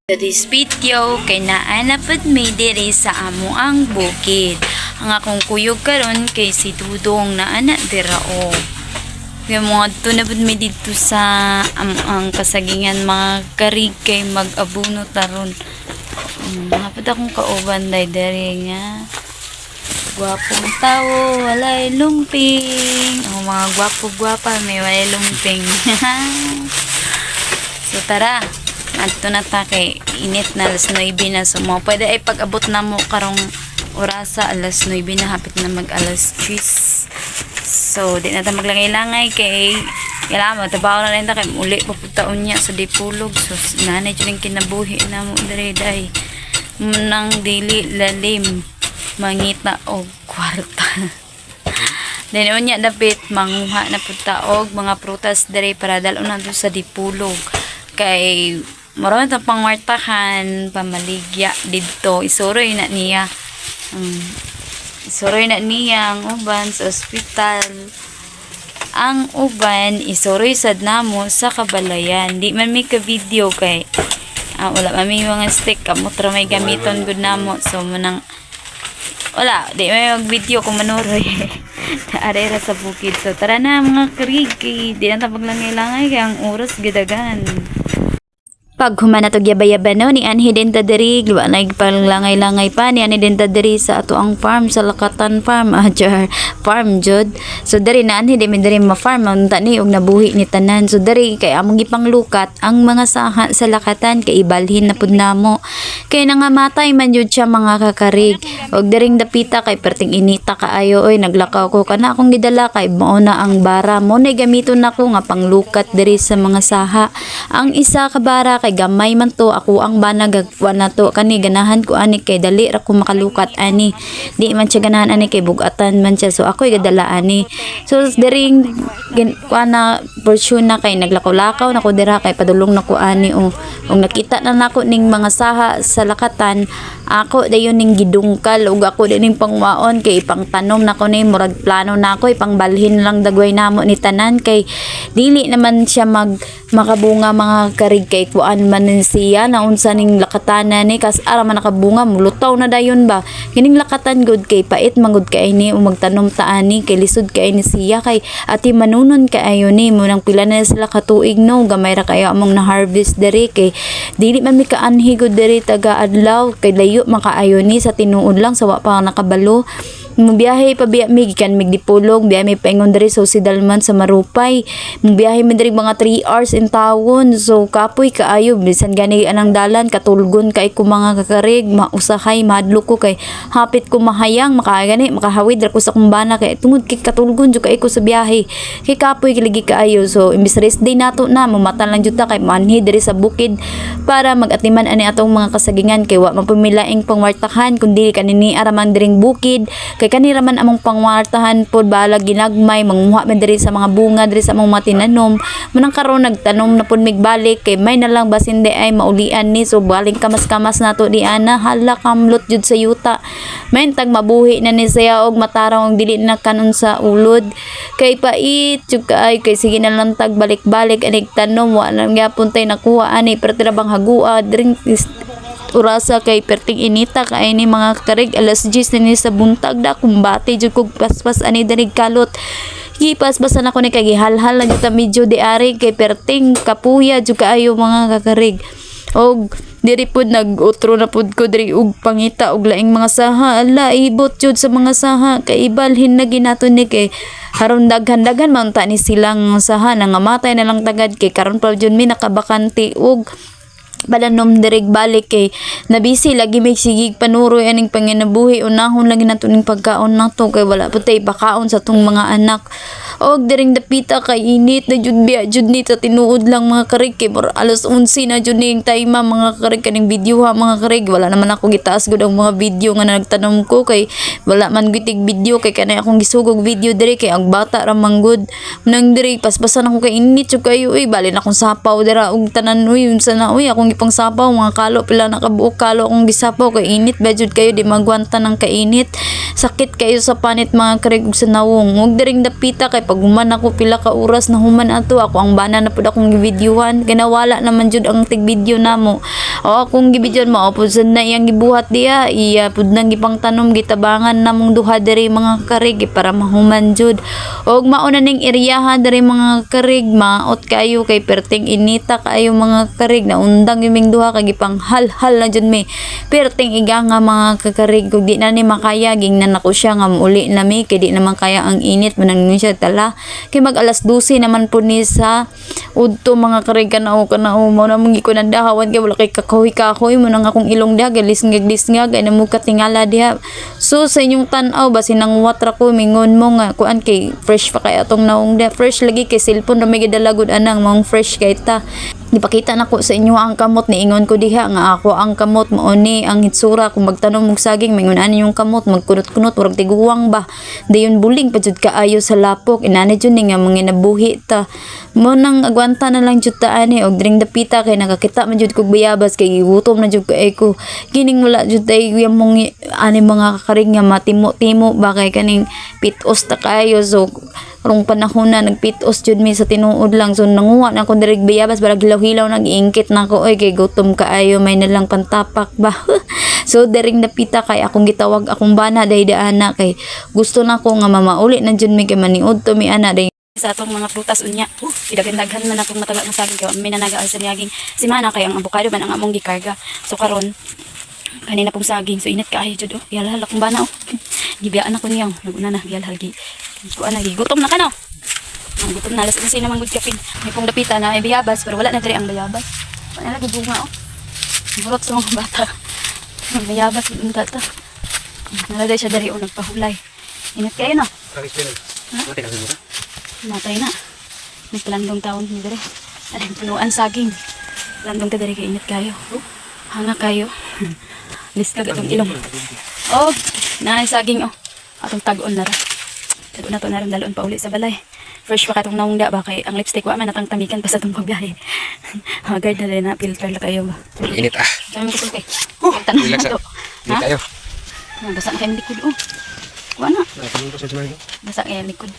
Sa this video, kay naanapad may diri sa amo ang bukid. Ang akong kuyog karon kay si Dudong na anak dira o. Kaya mga tunabad may dito sa ang kasagingan mga karig kay mag-abuno taron. Napad akong kauban day diri nga. Gwapong tao, walay lumping. O mga gwapo-gwapa, may walay lumping. So tara. Adto na ta kay init na alas 9 na so mo pwede ay pag-abot na mo karong orasa alas 9 na hapit na mag alas 10. So di na ta maglangay-langay kay kailangan mo tabaw na rin ta kay uli paputaon niya sa dipulog. So nanay jud kinabuhi na mo diri day nang dili lalim mangita og kwarta. Then unya dapit manguha na punta og mga prutas diri para dalon na sa dipulog kay marami itong pangwartahan, pamaligya dito. Isuroy na niya. Isuroy na niya ang uban sa ospital. Ang uban, isuroy sad namo sa kabalayan. Di man may ka-video kay wala man may mga stick. Kamutra may gamiton good namo. So, manang wala. Di may mag-video kung manuroy. Arera sa bukid. So, tara na mga karigi. Di na tapag langay-langay kaya ang oras gidagan. Pag humanatog yaba-yaba no, ni Anhi din tadiri, luwa na langay-langay pa, ni Anhi din tadiri sa ato ang farm, sa Lakatan Farm, farm jud. So dari na Anhi din dari ma-farm, unta ni og nabuhi ni tanan. So dari kay among gipanglukat ang mga saha sa Lakatan kay ibalhin na pud namo. Kay nangamatay man jud siya mga kakarig. Og daring dapita kay perting inita kaayo oy naglakaw ko kana akong gidala kay mao na ang bara mo na gamiton nako nga panglukat diri sa mga saha. Ang isa ka bara kay gamay man to ako ang banagagwan na to kani ganahan ko ani kay dali ra ko makalukat ani di man siya ganahan ani kay bugatan man siya so ako gadala ani so dering kuana portion na kay naglakaw-lakaw nako dira kay padulong nako ani og nakita na nako ning mga saha sa Lakatan ako dayon ning gidungkal ug ako din ning pangwaon kay pangtanom nako ni murag plano nako ipangbalhin lang dagway namo ni tanan kay dili naman siya makabunga mga karig kay kuan man siya na unsa ning lakatanan ni kas ara man nakabunga mulutaw na dayon ba kining Lakatan good kay pait mangud kay ni magtanom ta ani kay lisod kay ni siya kay ati manunon kaayo ni mo nang pila na sila ka tuig no gamay ra kayo among na harvest diri kay dili man mi kaanhi gud diri taga adlaw kay layo makaayo ni sa tinuod lang sa wa pa nakabalo mubiyahe pa biya mi gikan mig dipulog biya mi paingon diri so si Dalman sa Marupay mubiyahe mi diri mga 3 hours in tawon so kapoy kaayo bisan gani anang dalan katulgon kay ko mga kakarig mausahay madlo ko kay hapit ko mahayang makagani makahawid ra ko sa kumbana kay tungod kay katulgon jud kay ko sa biyahe kay kapoy kiligi kaayo so imbis rest day nato na mamatan lang jud ta kay manhi diri sa bukid para magatiman ani atong mga kasagingan kay wa mapumilaing pangwartahan kundi kanini araman diring bukid kay kanira man among pangwartahan pod bala ginagmay manguha man diri sa mga bunga diri sa among mga tinanom manang karon nagtanom na pod migbalik kay may na lang basin di ay maulian ni so baling kamas-kamas nato di ana hala kamlot jud sa yuta may tag mabuhi na ni siya og matarong og dili na kanon sa ulod kay pait jud kay sige na lang tag balik-balik anig tanom wa lang gyapon tay nakuha ani pero tirabang hagua dring urasa kay perting inita kay ni mga karig alas 10 ni sa buntag da kumbate jud kog paspas ani darig kalot gipaspasan ako ni kay gihalhal na jud ta medyo di ari kay perting kapuya jud kaayo mga kakarig og diri pud nag-utro na pud ko diri og pangita og laing mga saha ala ibot jud sa mga saha kay ibalhin na ginaton ni kay haron daghan-daghan man ta ni silang saha nangamatay na lang tagad kay karon pa jud mi nakabakante og balanom direk balik kay nabisi lagi may sigig panuroy aning panginabuhi unahon lagi nato ning pagkaon nato kay wala pud tay pakaon sa tong mga anak og diring dapita kay init na jud biya jud ni sa tinuod lang mga karig kay alas 11 na jud ning time mga karig kaning video ha mga karig wala naman ako gitaas gud ang mga video nga nagtanom ko kay wala man gitig video kay kanay akong gisugog video diri kay ang bata ra manggod nang diri paspasan ako kay init jud kayo balin akong sapaw dira og tanan unsa na akong ipang sapaw mga kalo pila nakabuok kalo akong gisapaw kay init bajud kayo di magwanta ng kainit sakit kayo sa panit mga karig sa nawong ug diring dapita kay diya pag human ako pila ka oras na human ato ako ang bana na pud akong givideohan kay nawala naman jud ang tig video namo. O akong gibidyohan mo pud sad na iyang gibuhat diya iya pud nang gipang tanom gitabangan namong duha diri mga karig para mahuman jud. Og mauna ning iriyahan diri mga karig maot kayo kay perting inita kayo mga karig na undang yuming duha kay gipang hal na jud mi. Perting iga nga mga kakarig kung di na ni makaya ging na nako siya nga uli na mi kay di naman kaya ang init manang siya tala kay mag alas 12 naman po ni sa udto mga karig kanao mo na mong iko nandahawan kay wala kay kahoy mo nang akong ilong diha lisngag ay namo katingala diha. So sa inyong tan-aw basin nang watra ko mingon mo nga kuan kay fresh pa kay atong naong diha fresh lagi kay cellphone ra may gidalagod anang mong fresh kay ta. Ipakita na ko sa inyo ang kamot ni ingon ko diha nga ako ang kamot mo ni ang hitsura kung magtanom og saging mingon ani yung kamot magkunot-kunot murag tiguwang ba dayon buling pa jud kaayo sa lapok inani jud ni nga mga nabuhi ta mo nang agwanta na lang jud ta ani og dring dapita kay nakakita man jud kog bayabas kay gutom na jud kay ko kining wala jud tay mong ani mga kakaring nga matimo-timo ba kay kaning pitos ta kayo so karong panahon na nagpitos jud mi sa tinuod lang so nanguha na ko diri bayabas bara hilaw nag-iingkit na ko oy kay gutom kaayo may nalang pantapak ba. So daring napita kay akong gitawag akong bana daydaana kay gusto na ko nga mamauli na jud mi kay maniud to mi ana day sa atong mga prutas unya. Idaghan-daghan man akong mataga nga saging kay may nanagaan sa niyaging simana kay ang avocado man ang among gikarga. So karon kanina pong saging so init kaayo jud yalhal akong bana gibiyaan ako niyaw naguna na yalhal gi kuan na gutom na kano. Ang gutom na alas 11 naman gud kapin. May pong dapita na ay bayabas pero wala na diri ang bayabas. Wala lagi bunga Murot sa mga bata. Ang bayabas yung tata. Nalagay siya diri o nagpahulay. Ingat kayo no? Matay ka siguro? Matay na. May palandong taon ni diri. Alam punuan saging. Palandong ka diri kay ingat kayo. Hanga kayo. Liskag atong ilong. Oh, naay saging oh. Atong tag-on na ra. Tag-on na to na rin dalon pa uli sa balay. Fresh pa katong naungda ba kay ang lipstick wa man natang tamikan pa sa tong pagbiyahe. Hagard na rin na filter la kayo ba. Init ah. Kami ko kay. Tanong Relax na to. Init kayo. Basa na kayo likod oh. Kuha na. Tanong ko sa tumay. Basa kayo likod.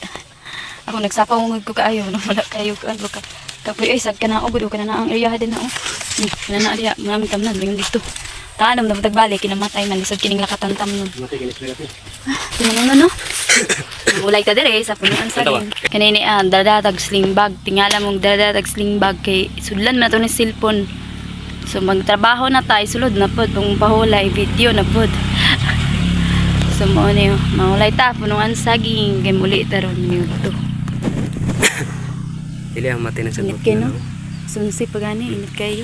Ako nagsapaw ngod ko kaayo nang wala kayo kan ka. Kapoy ay sad ka na ugod ka na ang area din na oh. Kana na diya maraming tamnan yung dito. Tanam na tagbalik kinamatay man lisod kining lakatantam nun. Matay kinis pala ko. Tinanong na no. Ulay ta dire sa punuan saging. Kanini dadatag sling bag. Tingala mong dadatag sling bag kay sudlan na to ni cellphone. So magtrabaho na tayo sulod na pod tong pahulay video na pod. So mo ni maulay ta punuan saging kay muli taron niyo to. Ili ang matay na sa Init kayo no? Sunsi pa gani init kayo.